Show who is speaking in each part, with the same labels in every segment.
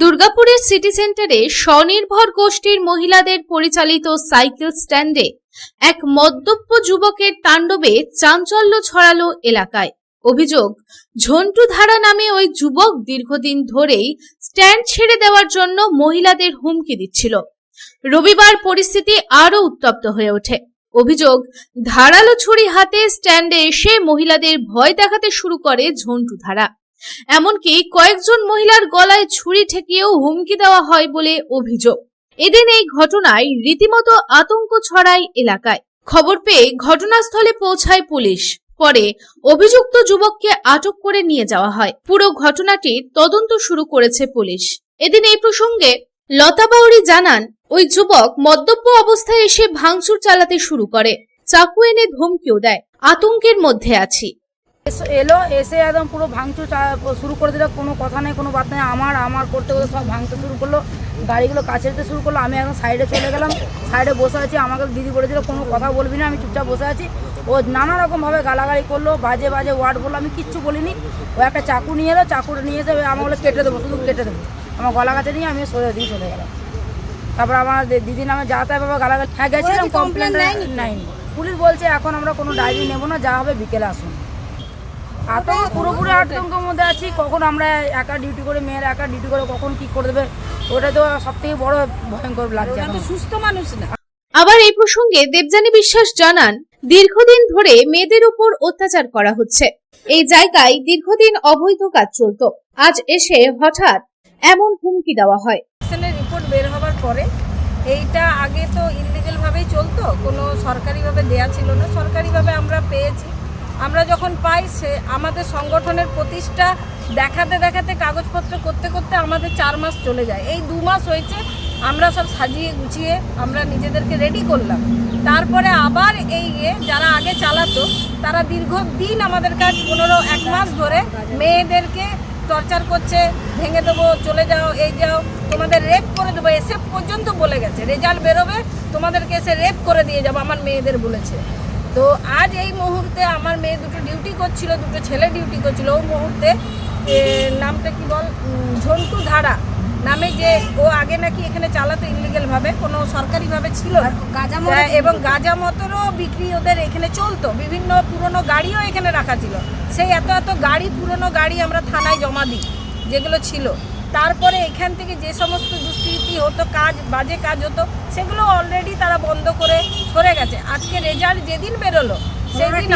Speaker 1: দুর্গাপুরের সিটি সেন্টারে স্বনির্ভর গোষ্ঠীর মহিলাদের পরিচালিত সাইকেল স্ট্যান্ডে এক মদ্যপ যুবকের তাণ্ডবে চাঞ্চল্য ছড়ালো এলাকায়। অভিযোগ, ঝন্টু ধারা নামে ওই যুবক দীর্ঘদিন ধরেই স্ট্যান্ড ছেড়ে দেওয়ার জন্য মহিলাদের হুমকি দিচ্ছিল। রবিবার পরিস্থিতি আরো উত্তপ্ত হয়ে ওঠে। অভিযোগ, ধারালো ছুরি হাতে স্ট্যান্ডে এসে মহিলাদের ভয় দেখাতে শুরু করে ঝন্টু ধারা। এমনকি কয়েকজন মহিলার গলায় ছুরি ঠেকিয়েও হুমকি দেওয়া হয় বলে অভিযোগ। এদিন এই ঘটনায় রীতিমতো আতঙ্ক ছড়ায় এলাকায়। খবর পেয়ে ঘটনাস্থলে পৌঁছায় পুলিশ। পরে অভিযুক্ত যুবককে আটক করে নিয়ে যাওয়া হয়। পুরো ঘটনাটির তদন্ত শুরু করেছে পুলিশ। এদিন এই প্রসঙ্গে লতা বাউরি জানান, ওই যুবক মদ্যপ অবস্থায় এসে ভাঙচুর চালাতে শুরু করে, চাকু এনে ধমকিও দেয়। আতঙ্কের মধ্যে আছি।
Speaker 2: এলো, এসে একদম পুরো ভাঙচুর শুরু করে দিল। কোনো কথা নেই, কোনো বাদ নেই। আমার করতে করতে সব ভাঙতে শুরু করলো, গাড়িগুলো কাছে দিতে শুরু করলো। আমি একদম সাইডে চলে গেলাম, সাইডে বসে আছি। আমাকে দিদি বলেছিল কোনো কথা বলবি না, আমি চুপচাপ বসে আছি। ও নানা রকমভাবে গালাগালি করলো, বাজে বাজে ওয়ার্ড বললো। আমি কিচ্ছু বলিনি। ও একটা চাকু নিয়ে এলো, চাকুটা নিয়ে এসে আমার বলে কেটে দেবো, শুধু কেটে দেবো। আমার গলা কাছে নিয়ে আমি সরে দিয়ে চলে গেলাম। তারপর আমার দিদি নামে যা তাই বাবা গালাগালি। হ্যাঁ গেছিলাম, কমপ্লেন নেয়নি। পুলিশ বলছে এখন আমরা কোনো ডায়েরি নেবো না, যা হবে বিকেলে আসুন। আতঙ্ক, পুরোপুরি আতঙ্কের মধ্যে আছি। কখন আমরা একা ডিউটি করে, মেয়েরা একা ডিউটি করে কখন কি করে দেবে, ওটা তো সব থেকে বড় ভয়ঙ্কর লাগছে। সুস্থ মানুষ না।
Speaker 1: আবার এই প্রসঙ্গে দেবযানী বিশ্বাস জানান, দীর্ঘদিন ধরে মেয়েদের উপর অত্যাচার করা হচ্ছে। এই জায়গায় দীর্ঘদিন অবৈধ কাজ চলত। আজ এসে হঠাৎ এমন হুমকি দেওয়া হয়।
Speaker 3: রিপোর্ট বের হবার পরে এইটা আগে তো ইলিগাল ভাবেই চলতো, কোনো সরকারিভাবে দেয়া ছিল না। সরকারিভাবে আমরা পেয়েছি। আমরা যখন পাই, সে আমাদের সংগঠনের প্রতিষ্ঠা দেখাতে দেখাতে কাগজপত্র করতে করতে আমাদের 4 মাস চলে যায়। এই 2 মাস হয়েছে আমরা সব সাজিয়ে গুছিয়ে আমরা নিজেদেরকে রেডি করলাম। তারপরে আবার এই যারা আগে চালাতো তারা দীর্ঘদিন আমাদের কাছে 1 মাস ধরে মেয়েদেরকে টর্চার করছে। ভেঙে দেবো, চলে যাও, এই যাও, তোমাদের রেপ করে দেবো, এসে পর্যন্ত বলে গেছে। রেজাল্ট বেরোবে, তোমাদেরকে এসে রেপ করে দিয়ে যাবো, আমার মেয়েদের বলেছে। তো আজ এই মুহূর্তে আমার মেয়ে দুটো ডিউটি করছিল, দুটো ছেলে ডিউটি করছিল। ওই মুহূর্তে নামটা কি বল, ঝন্টু ধারা নামে, যে ও আগে নাকি এখানে চালাতো ইলিগালভাবে, কোনো সরকারিভাবে ছিল এবং গাঁজা মতেরও বিক্রি ওদের এখানে চলতো। বিভিন্ন পুরনো গাড়িও এখানে রাখা ছিল। সেই এত গাড়ি, পুরনো গাড়ি আমরা থানায় জমা দিই, যেগুলো ছিল। তারপরে এখান থেকে যে সমস্ত দুষ্কৃতি হতো, বাজে কাজ হতো, সেগুলো অলরেডি তারা বন্ধ করে সরে গেছে। আজকে রেজাল্ট যেদিন বেরোলো সেদিন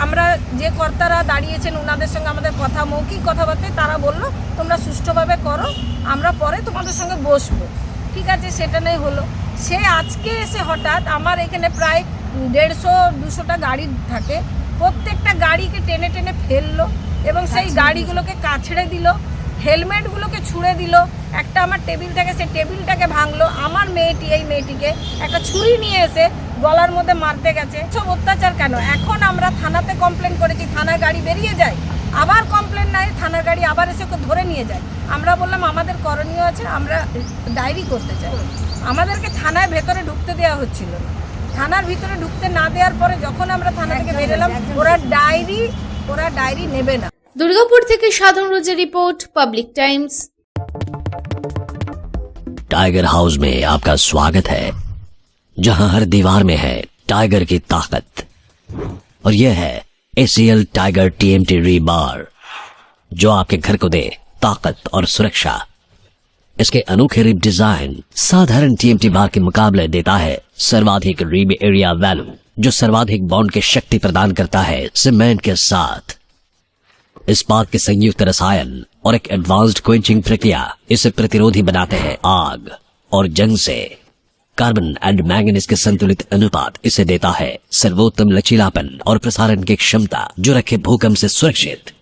Speaker 3: আমরা যে কর্তারা দাঁড়িয়েছেন ওনাদের সঙ্গে আমাদের কথা, মৌখিক কথাবার্তায় তারা বললো তোমরা সুষ্ঠুভাবে করো, আমরা পরে তোমাদের সঙ্গে বসবো। ঠিক আছে, সেটা নেই হলো। সে আজকে এসে হঠাৎ আমার এখানে প্রায় 150-200টা গাড়ি থাকে, প্রত্যেকটা গাড়িকে টেনে টেনে ফেললো এবং সেই গাড়িগুলোকে কাছড়ে দিল, হেলমেটগুলোকে ছুঁড়ে দিল। একটা আমার টেবিল থাকে, সেই টেবিলটাকে ভাঙলো। আমার এই মেয়েটিকে একটা ছুরি নিয়ে এসে গলার মধ্যে মারতে গেছে। সব অত্যাচার কেন? এখন আমরা থানাতে কমপ্লেন করেছি, থানার গাড়ি বেরিয়ে যায়, আবার কমপ্লেন নাই, থানার গাড়ি আবার এসে ধরে নিয়ে যায়। আমরা বললাম আমাদের করণীয় আছে, আমরা ডায়েরি করতে চাই। আমাদেরকে থানায় ভেতরে ঢুকতে দেওয়া হচ্ছিল না। থানার ভিতরে ঢুকতে না দেওয়ার পরে যখন আমরা থানা থেকে বেরোলাম, ওরা ডায়েরি নেবে না।
Speaker 1: দুর্গাপুর থেকে সাধন রোজের রিपोर्ट, पब्लिक टाइम्स।
Speaker 4: टाइगर हाउस में आपका स्वागत है, जहां हर दीवार में है टाइगर की ताकत। और यह है ACL टाइगर TMT रीबार, जो आपके घर को दे ताकत और सुरक्षा। इसके अनोखे रिब डिजाइन साधारण TMT बार के मुकाबले देता है सर्वाधिक रिब एरिया वैल्यू, जो सर्वाधिक बॉन्ड की शक्ति प्रदान करता है सीमेंट के साथ। इस्पात के संयुक्त रसायन और एक एडवांस्ड क्वेंचिंग प्रक्रिया इसे प्रतिरोधी बनाते हैं आग और जंग से। कार्बन एंड मैंगनीज के संतुलित अनुपात इसे देता है सर्वोत्तम लचीलापन और प्रसारण की क्षमता, जो रखे भूकंप से सुरक्षित।